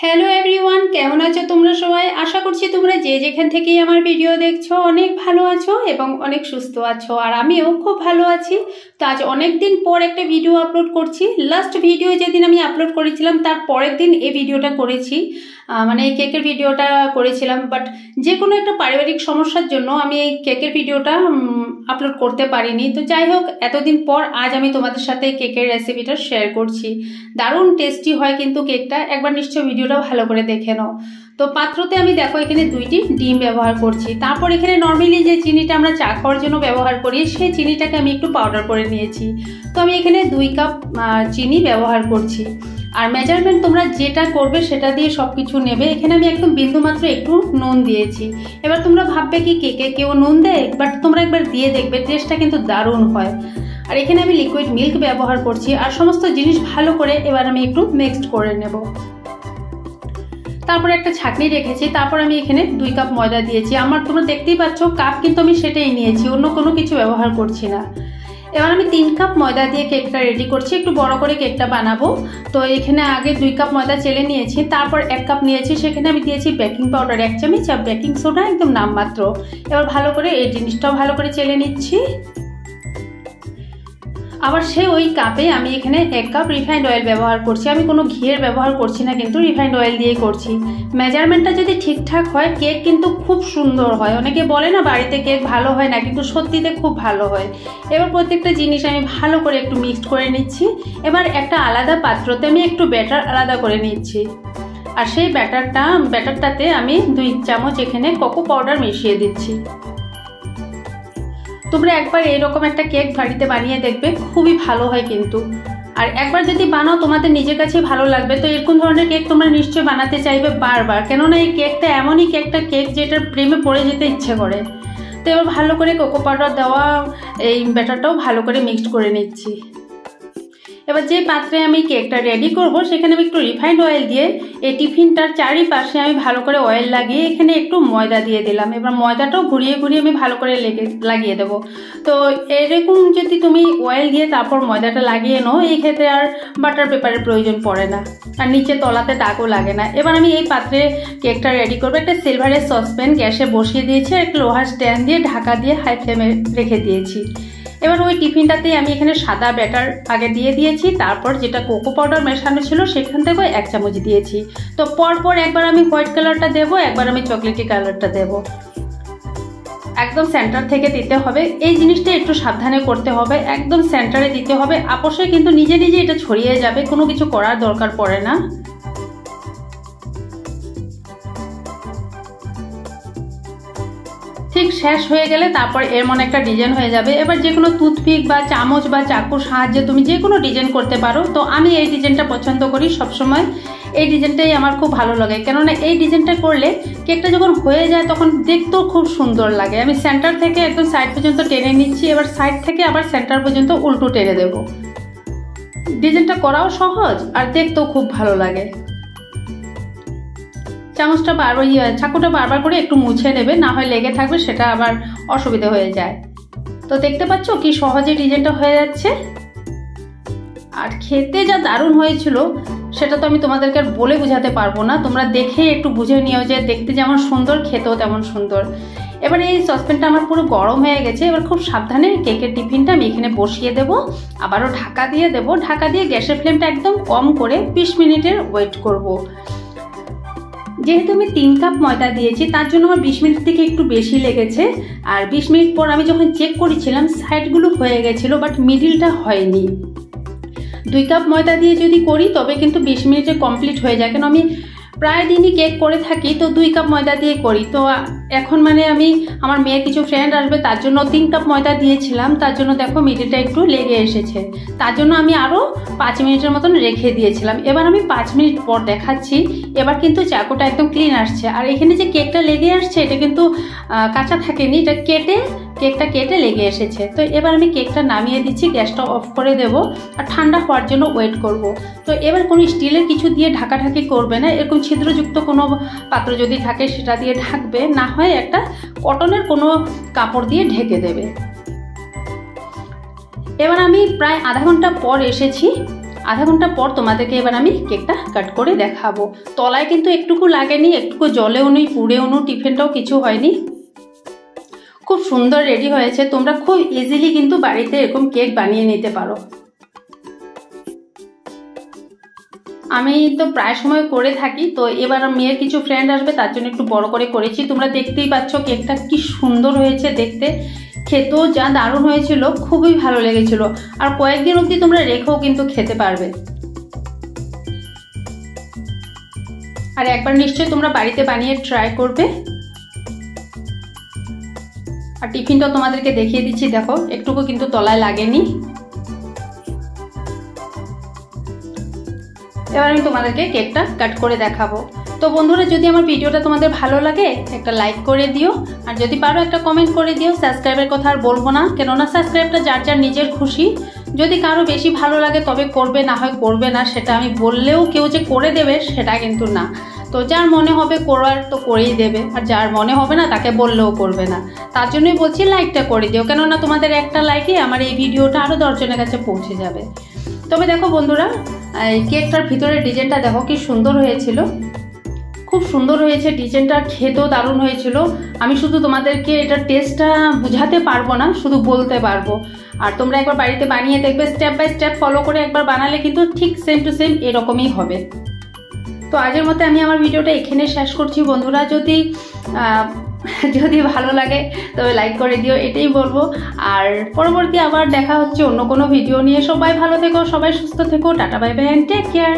Hello everyone, কেমন আছো তোমরা সবাই? আশা করছি তোমরা যে যেখান থেকেই আমার ভিডিও দেখছো অনেক ভালো আছো এবং অনেক সুস্থ আছো। আর আমিও খুব ভালো আছি। তো আজ অনেক দিন পর একটা ভিডিও আপলোড করছি। লাস্ট ভিডিও যেদিন আমি আপলোড করেছিলাম তার পরের দিন এই ভিডিওটা করেছি, মানে এই কেকের ভিডিওটা করেছিলাম। বাট যে কোনো একটা পারিবারিক সমস্যার জন্য আমি এই কেকের ভিডিওটা আপলোড করতে পারিনি। তো যাই হোক, এতদিন পর আজ আমি তোমাদের সাথে এই কেকের রেসিপিটা শেয়ার করছি। দারুণ টেস্টি হয় কিন্তু কেকটা, একবার নিশ্চয়ই ভিডিওটা ভালো করে দেখে নাও। তো পাত্রতে আমি দেখো এখানে 2টি ডিম ব্যবহার করছি। তারপর এখানে নর্মালি যে চিনিটা আমরা চা খাওয়ার জন্য ব্যবহার করি সেই চিনিটাকে আমি একটু পাউডার করে নিয়েছি। তো আমি এখানে 2 কাপ চিনি ব্যবহার করছি। আর মেজারমেন্ট তোমরা যেটা করবে সেটা দিয়ে সব কিছু নেবে। এখানে আমি একদম বিন্দুমাত্র একটু নুন দিয়েছি। এবার তোমরা ভাববে কি কেকে কেউ নুন দেয়, বাট তোমরা একবার দিয়ে দেখবে, টেস্টটা কিন্তু দারুণ হয়। আর এখানে আমি লিকুইড মিল্ক ব্যবহার করছি। আর সমস্ত জিনিস ভালো করে এবার আমি একটু মিক্সড করে নেব। তারপরে একটা ছাঁকনি রেখেছি। তারপর আমি এখানে 2 কাপ ময়দা দিয়েছি। আমার তোমরা দেখতেই পাচ্ছ কাপ কিন্তু আমি সেটাই নিয়েছি, অন্য কোনো কিছু ব্যবহার করছি না। এবার আমি 3 কাপ ময়দা দিয়ে কেকটা রেডি করছি। একটু বড় করে কেকটা বানাবো। তো এখানে আগে 2 কাপ ময়দা চেলে নিয়েছি। তারপর 1 কাপ নিয়েছি, সেখানে আমি দিয়েছি বেকিং পাউডার 1 চামচ আর বেকিং সোডা একদম নামমাত্র। এবার ভালো করে এই জিনিসটাও ভালো করে চেলে নিচ্ছি। আবার ওই কাপে আমি এখানে 1 কাপ রিফাইন্ড অয়েল ব্যবহার করছি। আমি কোনো ঘিয়ের ব্যবহার করছি না, কিন্তু রিফাইন্ড অয়েল দিয়েই করছি। মেজারমেন্টটা যদি ঠিকঠাক হয় কেক কিন্তু খুব সুন্দর হয়। অনেকে বলে না বাড়িতে কেক ভালো হয় না, কিন্তু সত্যিতে খুব ভালো হয়। এবার প্রত্যেকটা জিনিস আমি ভালো করে একটু মিক্সড করে নিচ্ছি। এবার একটা আলাদা পাত্রতে আমি একটু ব্যাটার আলাদা করে নিচ্ছি। আর সেই ব্যাটারটাতে আমি 2 চামচ এখানে কোকো পাউডার মিশিয়ে দিচ্ছি। তোমরা একবার এইরকম একটা কেক বাড়িতে বানিয়ে দেখবে, খুবই ভালো হয় কিন্তু। আর একবার যদি বানাও তোমাদের নিজের কাছে ভালো লাগবে। তো এরকম ধরনের কেক তোমরা নিশ্চয়ই বানাতে চাইবে বারবার, কেননা এই কেকটা এমনই একটা কেক যেটার প্রেমে পড়ে যেতে ইচ্ছে করে। তো এবার ভালো করে কোকো পাউডার দেওয়া এই ব্যাটারটাও ভালো করে মিক্সড করে নিচ্ছি। এবার যে পাত্রে আমি কেকটা রেডি করব সেখানে আমি একটু রিফাইন্ড অয়েল দিয়ে এই টিফিনটার চারিপাশে আমি ভালো করে অয়েল লাগিয়ে এখানে একটু ময়দা দিয়ে দিলাম। এবার ময়দাটাও ঘুরিয়ে ঘুরিয়ে আমি ভালো করে লাগিয়ে দেবো। তো এরকম যদি তুমি অয়েল দিয়ে তারপর ময়দাটা লাগিয়ে নাও, এই ক্ষেত্রে আর বাটার পেপারের প্রয়োজন পড়ে না, আর নিচে তলাতে দাগও লাগে না। এবার আমি এই পাত্রে কেকটা রেডি করবো। একটা সিলভারের সসপ্যান গ্যাসে বসিয়ে দিয়েছি, আর একটা লোহার স্ট্যান্ড দিয়ে ঢাকা দিয়ে হাই ফ্লেমে রেখে দিয়েছি। এবার ওই টিফিনটাতে আমি এখানে সাদা ব্যাটার আগে দিয়ে দিয়েছি। তারপর যেটা কোকো পাউডার মেশানো ছিল সেখান থেকে 1 চামচ দিয়েছি। তো পরপর একবার আমি হোয়াইট কালারটা দেবো, একবার আমি চকলেটি কালারটা দেবো। একদম সেন্টার থেকে দিতে হবে। এই জিনিসটা একটু সাবধানে করতে হবে, একদম সেন্টারে দিতে হবে। আপোষে কিন্তু নিজে নিজে এটা ছড়িয়ে যাবে, কোনো কিছু করার দরকার পড়ে না। ঠিক শেষ হয়ে গেলে তারপর এর মনে একটা ডিজাইন হয়ে যাবে। এবার যে কোনো টুথপিক বা চামচ বা চাকুর সাহায্যে তুমি যে কোনো ডিজাইন করতে পারো। তো আমি এই ডিজাইনটা পছন্দ করি সবসময়, এই ডিজাইনটাই আমার খুব ভালো লাগে। কেননা এই ডিজাইনটা করলে কেকটা যখন হয়ে যায় তখন দেখতেও খুব সুন্দর লাগে। আমি সেন্টার থেকে একদম সাইড পর্যন্ত টেনে নিচ্ছি। এবার সাইড থেকে আবার সেন্টার পর্যন্ত উল্টো টেনে দেবো। ডিজাইনটা করাও সহজ আর দেখতেও খুব ভালো লাগে। চামচটা চাকুটা বারবার করে একটু মুছে নেবে, না হয় লেগে থাকবে, সেটা আবার অসুবিধা হয়ে যায়। তো দেখতে পাচ্ছ কি সহজে ডিজাইনটা হয়ে যাচ্ছে। আর খেতে যা দারুণ হয়েছিল সেটা তো আমি তোমাদেরকে আর বলে বোঝাতে পারবো না। তোমরা দেখে একটু বুঝে নিও যে দেখতে যেমন সুন্দর খেতেও তেমন সুন্দর। এবার এই সসপ্যানটা আমার পুরো গরম হয়ে গেছে। এবার খুব সাবধানে কেকের টিফিনটা আমি এখানে বসিয়ে দেবো, আবারও ঢাকা দিয়ে দেবো। ঢাকা দিয়ে গ্যাসের ফ্লেমটা একদম কম করে 20 মিনিটের ওয়েট করব। যেহেতু আমি 3 কাপ ময়দা দিয়েছি তার জন্য আমার 20 মিনিট থেকে একটু বেশি লেগেছে। আর 20 মিনিট পর আমি যখন চেক করেছিলাম সাইডগুলো হয়ে গেছিলো, বাট মিডিলটা হয়নি। 2 কাপ ময়দা দিয়ে যদি করি তবে কিন্তু 20 মিনিটে কমপ্লিট হয়ে যায়। কেন আমি প্রায় দিনই কেক করে থাকি, তো 2 কাপ ময়দা দিয়ে করি। তো এখন মানে আমি আমার মেয়ের কিছু ফ্রেন্ড আসবে তার জন্য 3 কাপ ময়দা দিয়েছিলাম, তার জন্য দেখো মিডিলটা একটু লেগে এসেছে। তার জন্য আমি আরও 5 মিনিটের মতন রেখে দিয়েছিলাম। এবার আমি 5 মিনিট পর দেখাচ্ছি। এবার কিন্তু চাকুটা একদম ক্লিন আসছে। আর এখানে যে কেকটা লেগে আসছে এটা কিন্তু কাঁচা থাকেনি, এটা কেকটা কেটে লেগে এসেছে। তো এবার আমি কেকটা নামিয়ে দিচ্ছি, গ্যাসটা অফ করে দেবো আর ঠান্ডা হওয়ার জন্য ওয়েট করব। তো এবার কোনো স্টিলের কিছু দিয়ে ঢাকাঢাকি করবে না, এরকম ছিদ্রযুক্ত কোনো পাত্র যদি থাকে সেটা দিয়ে ঢাকবে, না হয় একটা কটনের কোনো কাপড় দিয়ে ঢেকে দেবে। এবার আমি প্রায় আধা ঘন্টা পর এসেছি। আধা ঘন্টা পর তোমাদেরকে এবার আমি কেকটা কাট করে দেখাবো। তলায় কিন্তু একটুকু লাগেনি, একটুকু জলেও নেই, পুড়েও নি, টিফিনটাও কিছু হয়নি। খুব সুন্দর রেডি হয়েছে। তোমরা খুব ইজিলি কিন্তু বাড়িতে এরকম কেক বানিয়ে নিতে পারো। আমি তো প্রায় সময় করে থাকি, তো এবার মেয়ের কিছু ফ্রেন্ড আসবে তার জন্য একটু বড় করে করেছি। তোমরা দেখতেই পাচ্ছ কেকটা কি সুন্দর হয়েছে দেখতে, খেতেও যা দারুণ হয়েছিল, খুবই ভালো লেগেছিল। আর কয়েকদিন অবধি তোমরা রেখেও কিন্তু খেতে পারবে। আর একবার নিশ্চয়ই তোমরা বাড়িতে বানিয়ে ট্রাই করবে। আর টিফিনটাও তোমাদেরকে দেখিয়ে দিচ্ছি, দেখো একটুকু কিন্তু তলায় লাগেনি। এবার আমি তোমাদেরকে কেকটা কাট করে দেখাবো। তো বন্ধুরা, যদি আমার ভিডিওটা তোমাদের ভালো লাগে একটা লাইক করে দিও, আর যদি পারো একটা কমেন্ট করে দিও। সাবস্ক্রাইবের কথা আর বলবো না, কেননা সাবস্ক্রাইবটা যার যার নিজের খুশি। যদি কারো বেশি ভালো লাগে তবে করবে, না হয় করবে না। সেটা আমি বললেও কেউ যে করে দেবে সেটা কিন্তু না। তো যার মনে হবে করার তো করেই দেবে, আর যার মনে হবে না তাকে বললেও করবে না। তার জন্যই বলছি লাইকটা করে দিও, কেননা তোমাদের একটা লাইকে আমার এই ভিডিওটা আরও 10 জনের কাছে পৌঁছে যাবে। তবে দেখো বন্ধুরা, এই কেকটার ভিতরের ডিজাইনটা দেখো কি সুন্দর হয়েছিল, খুব সুন্দর হয়েছে ডিজাইনটা, খেতেও দারুণ হয়েছিল। আমি শুধু তোমাদেরকে এটার টেস্টটা বুঝাতে পারবো না, শুধু বলতে পারবো। আর তোমরা একবার বাড়িতে বানিয়ে দেখবে, স্টেপ বাই স্টেপ ফলো করে একবার বানালে কিন্তু ঠিক সেম টু সেম এরকমই হবে। তো আজের মতো আমি আমার ভিডিওটা এখানে শেষ করছি বন্ধুরা। যদি ভালো লাগে তবে লাইক করে দিও, এটাই বলবো। আর পরবর্তী আবার দেখা হচ্ছে অন্য কোনো ভিডিও নিয়ে। সবাই ভালো থেকো, সবাই সুস্থ থেকো। Tata, bye bye, and take care.